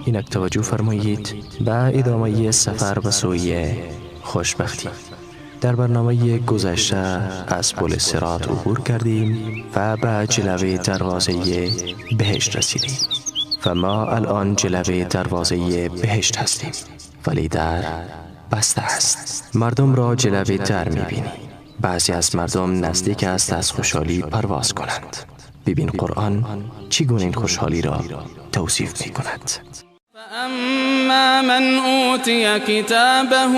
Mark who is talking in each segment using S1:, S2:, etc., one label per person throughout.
S1: اینک توجه فرمایید به ادامه سفر به سوی خوشبختی. در برنامه گذشته از پل صراط عبور کردیم و به جلوه دروازه بهشت رسیدیم و ما الان جلوه دروازه بهشت هستیم، ولی در بسته است. مردم را جلوه در می‌بینی. بعضی از مردم نزدیک است از خوشحالی پرواز کنند. ببین قرآن چگونه این خوشحالی را توصیف می‌کند.
S2: فأما من أوتي كتابه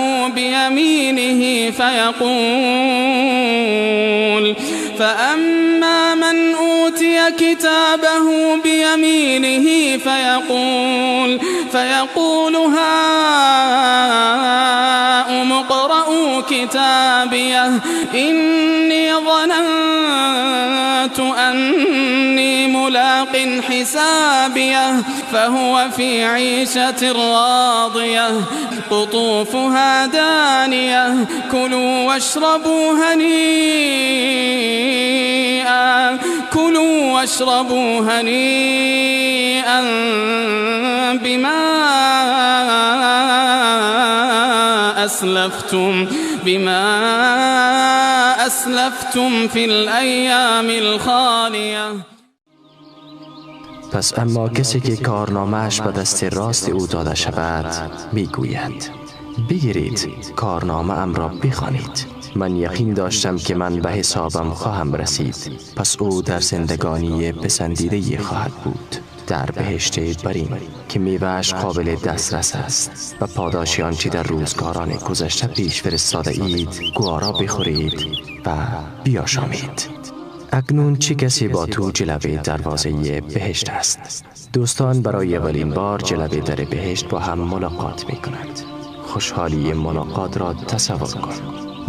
S2: بيمينه فيقول هاؤم اقرءوا كتابيه إني ظننت أني ملاق حسابيه فهو في عيشة راضية قطوفها دانية كلوا واشربوا هنيئا بما أسلفتم في الأيام الخالية.
S1: پس اما کسی که کارنامه‌اش به دست راست او داده شود میگوید بگیرید کارنامه ام را بخوانید، من یقین داشتم که من به حسابم خواهم رسید. پس او در زندگانی پسندیده خواهد بود در بهشت برین که میوه‌اش قابل دسترس است و پاداش آنچه در روزگاران گذشته پیش فرستاده اید گوارا بخورید و بیاشامید. اکنون چه کسی با تو جلوه دروازه بهشت است؟ دوستان برای اولین بار جلوه در بهشت با هم ملاقات می کنند. خوشحالی ملاقات را تصور کن.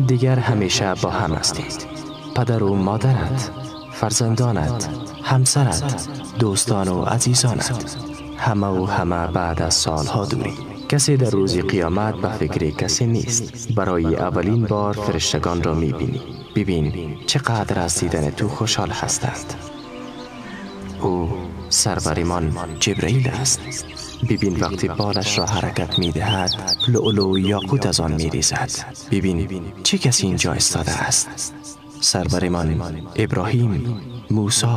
S1: دیگر همیشه با هم هستید. پدر و مادرت، فرزندانت، همسرت، دوستان و عزیزانت، همه بعد از سالها دوری. کسی در روز قیامت به فکر کسی نیست. برای اولین بار فرشتگان را میبینی. ببین چقدر از دیدن تو خوشحال هستند. او سرورمان جبرئیل است. ببین وقتی بالش را حرکت میدهد لؤلؤ و یاقوت از آن میریزد. ببین چه کسی اینجا ایستاده است. سرورمان ابراهیم، موسی،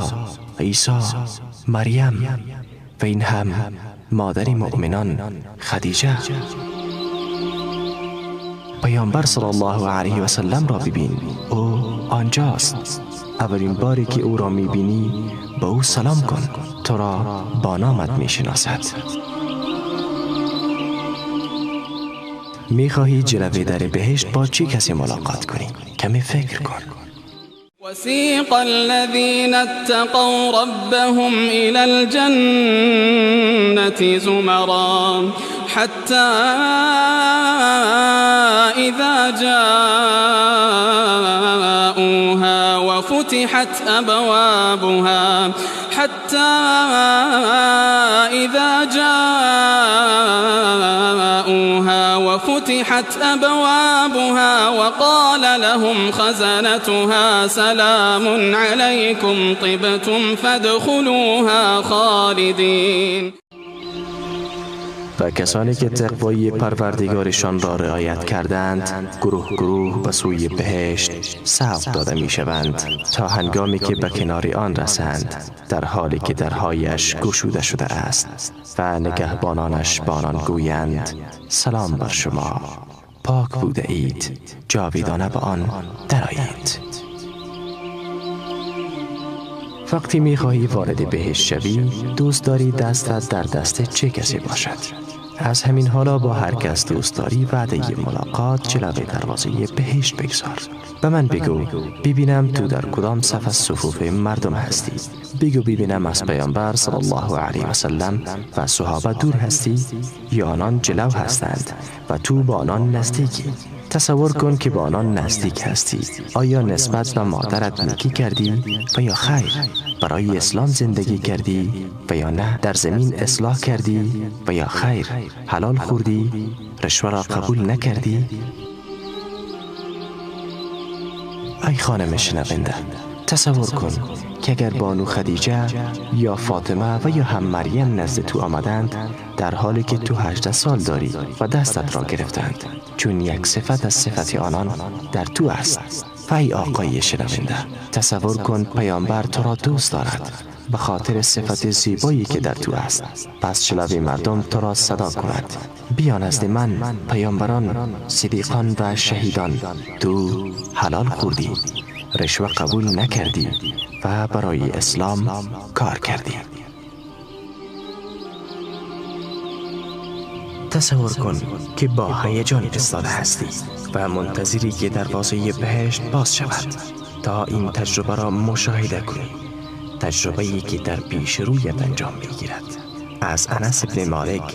S1: عیسی، مریم و این هم مادر مؤمنان خدیجه. پیامبر صلی الله علیه و سلم را ببین، او آنجاست. اولین باری که او را میبینی به او سلام کن، تو را با نامت میشناسد. میخواهی جلوه در بهشت با چه کسی ملاقات کنی؟ کمی فکر کن.
S2: وسيق الذين اتقوا ربهم إلى الجنة زمرا حتى إذا جاءوها وفتحت أبوابها وقال لهم خزنتها سلام عليكم طبتم فادخلوها خالدين.
S1: و کسانی که تقوای پروردگارشان را رعایت کردند گروه به سوی بهشت سوق داده می شوند تا هنگامی که به کنار آن رسند در حالی که درهایش گشوده شده است و نگهبانانش با آنان گویند سلام بر شما، پاک بوده اید، جاویدانه به آن درآیید. وقتی می خواهی وارد بهشت شوی دوست داری دستت در دست چه کسی باشد؟ از همین حالا با هر کس دوست داری وعده ملاقات جلوه دروازه بهشت بگذار. به من بگو ببینم تو در کدام صف از صفوف مردم هستی. بگو ببینم از پیامبر صلی الله علیه و سلم و صحابه دور هستی یا آنان جلو هستند و تو با آنان نزدیکی. تصور کن که با آنان نزدیک هستی. آیا نسبت به مادرت نیکی کردی و یا خیر؟ برای اسلام زندگی کردی و یا نه؟ در زمین اصلاح کردی و یا خیر؟ حلال خوردی؟ رشوه را قبول نکردی؟ ای خانم شنونده، تصور کن که اگر بانو خدیجه یا فاطمه و یا هم مریم نزد تو آمدند در حالی که تو 18 سال داری و دستت را گرفتند، چون یک صفت از صفت آنان در تو است. ای آقای شنونده، تصور کن پیامبر تو را دوست دارد به خاطر صفت زیبایی که در تو است. پس شلوی مردم تو را صدا کند بیا نزد من، پیامبران، صدیقان و شهیدان. تو حلال خوردی، رشوه قبول نکردی و برای اسلام کار کردی. تصور کن که با هیجان ایستاده هستی و منتظری که دروازه بهشت باز شود تا این تجربه را مشاهده کنی، تجربه‌ای که در پیش رویت انجام می‌گیرد. از انس بن مالک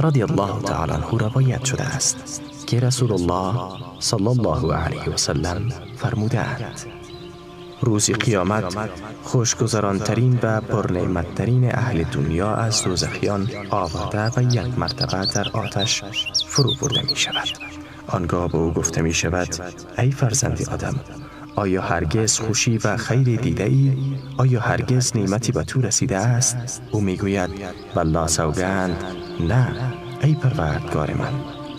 S1: رضی الله تعالی عنه روایت شده است که رسول الله صلی الله علیه و سلم فرمودند روز قیامت خوشگذرانترین و پرنعمتترین اهل دنیا از دوزخیان آورده و یک مرتبه در آتش فرو برده می شود. آنگاه به او گفته می شود ای فرزند آدم، آیا هرگز خوشی و خیر دیده ای؟ آیا هرگز نعمتی به تو رسیده است؟ او می گوید والله سوگند نه ای پروردگار من.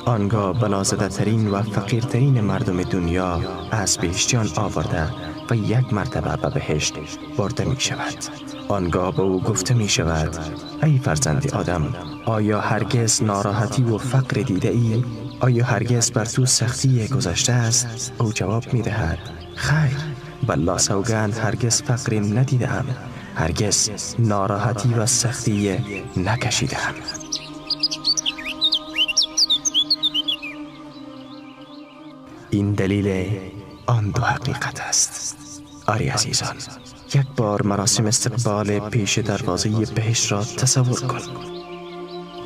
S1: آنگاه بلازده ترین و فقیرترین مردم دنیا از بهشتیان آورده و یک مرتبه به بهشت برده می شود. آنگاه به او گفته می شود ای فرزند آدم، آیا هرگز ناراحتی و فقر دیده ای؟ آیا هرگز بر تو سختی گذشته است؟ او جواب می دهد خیر، والله سوگند هرگز فقر ندیدم، هرگز ناراحتی و سختی نکشیدم. این دلیل آن دو حقیقت است. آری عزیزان، یک بار مراسم استقبال پیش دروازه بهشت را تصور کن.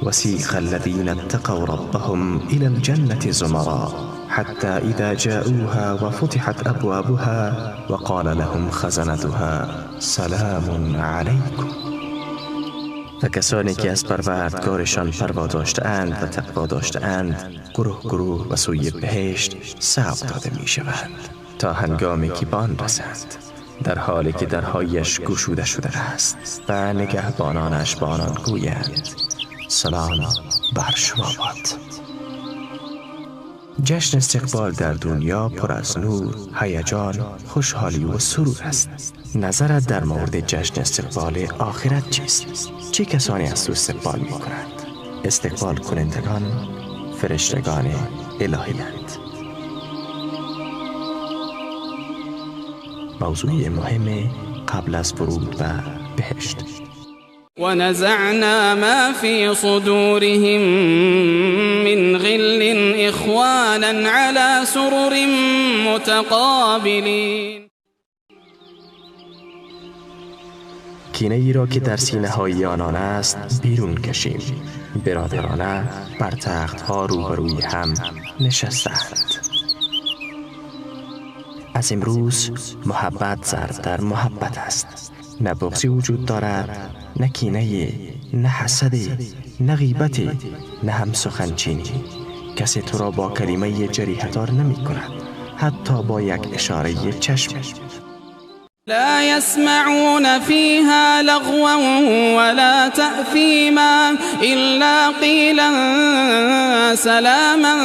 S1: وسیق الذین اتقوا ربهم الى الجنة زمرا حتى اذا جاءوها وفتحت ابوابها وقال لهم خزنتها سلام علیکم. و کسانی که از پروردگارشان پروا داشته‌اند و تقوا داشته‌اند گروه گروه و سوی بهشت سوق داده می شوند تا هنگامی که به آن رسند، در حالی که درهایش گشوده شده است و نگهبانانش به آنان گویند سلام بر شما باد. جشن استقبال در دنیا پر از نور، هیجان، خوشحالی و سرور است. نظرت در مورد جشن استقبال آخرت چیست؟ چه کسانی از تو استقبال می کنند؟ استقبال کنندگان فرشتگان الهی‌اند. موضوع مهم قبل از ورود به بهشت.
S2: ونزعنا ما في صدورهم من غل إخوانا على سرر متقابلين.
S1: کینه ای را که در سینه های آنان است بیرون کشیم. برادرانه بر تخت ها روبروی هم نشستند. از امروز محبت زرد در محبت است. نه بغضی وجود دارد، نه کینه، نه حسد، نه غیبت، نه هم سخنچینی. کسی تو را با کلمه جریحه‌دار نمی کند، حتی با یک اشاره چشم.
S2: لا يسمعون فيها لغوا ولا تأثيما إلا قيلا سلاما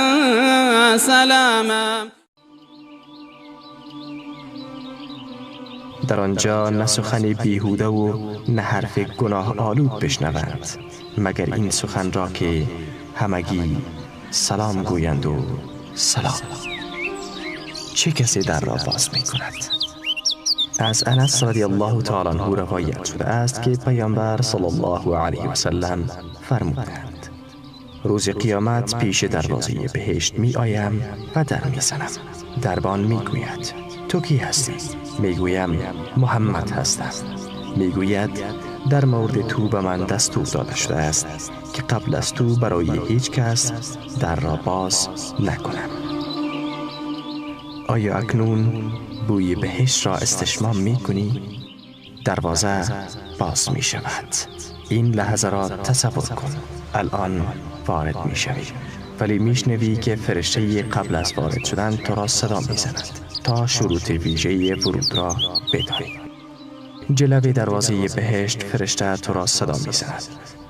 S2: سلاما.
S1: در آنجا نه سخن بیهوده و نه حرف گناه آلود بشنوند، مگر این سخن را که همگی سلام گویند و سلام. چه کسی در را باز می کند؟ از انس رضی الله تعالی عنه روایت شده است که پیامبر صلی الله علیه و سلم فرمودند روز قیامت پیش دروازه بهشت می آیم و در می زنم. دربان می گوید تو کی هستی؟ می گویم محمد هستم. می گوید در مورد تو به من دستور داده شده است که قبل از تو برای هیچ کس در را باز نکنم. آیا اکنون بوی بهشت را استشمام می کنی؟ دروازه باز می شود. این لحظه را تصور کن. الان وارد می شوی، ولی می شنوی که فرشته قبل از وارد شدن تو را صدا می زند. تا شروط ویژه ورود را بدانی. جلوی دروازه بهشت فرشته تو را صدا می‌زند.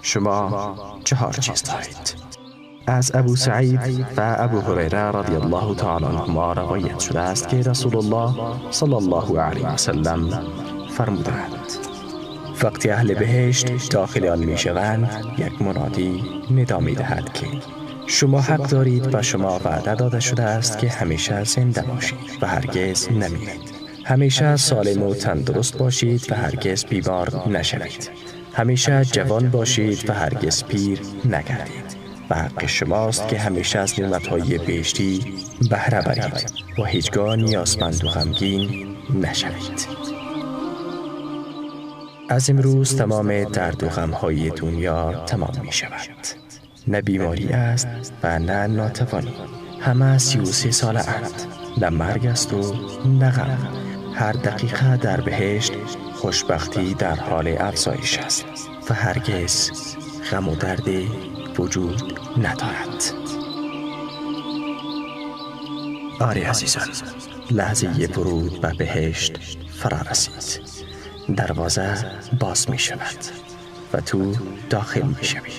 S1: شما 4 چیز دارید. از ابو سعید و ابو هریره رضی الله تعالی عنهما روایت شده است که رسول الله صلی الله علیه و سلم فرمودند وقتی اهل بهشت داخل آن میشوند یک منادی ندا می‌دهد که شما حق دارید و شما وعده داده شده است که همیشه زنده باشید و هرگز نمیرید. همیشه سالم و تندرست باشید و هرگز بیمار نشوید. همیشه جوان باشید و هرگز پیر نگردید. و حق شماست که همیشه از نعمت‌های بهشتی بهره برید و هیچگاه نیازمند و غمگین نشوید. از امروز تمام درد و غم‌های دنیا تمام می شود. نه بیماری است و نه ناتوانی. همه 33 ساله اند. نه مرگ است و نه غم. هر دقیقه در بهشت خوشبختی در حال افزایش است و هرگز غم و درد وجود ندارد. آری عزیزان، لحظه ورود به بهشت فرا رسید. دروازه باز می شود و تو داخل می شوی.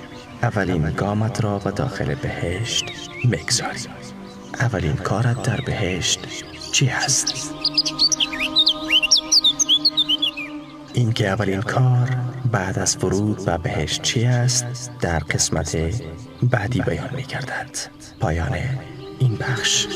S1: اولین گامت را به داخل بهشت میگذاری. اولین کارت در بهشت چی هست؟ این که اولین کار بعد از ورود به بهشت چی است در قسمت بعدی بیان می گردد. پایان این بخش.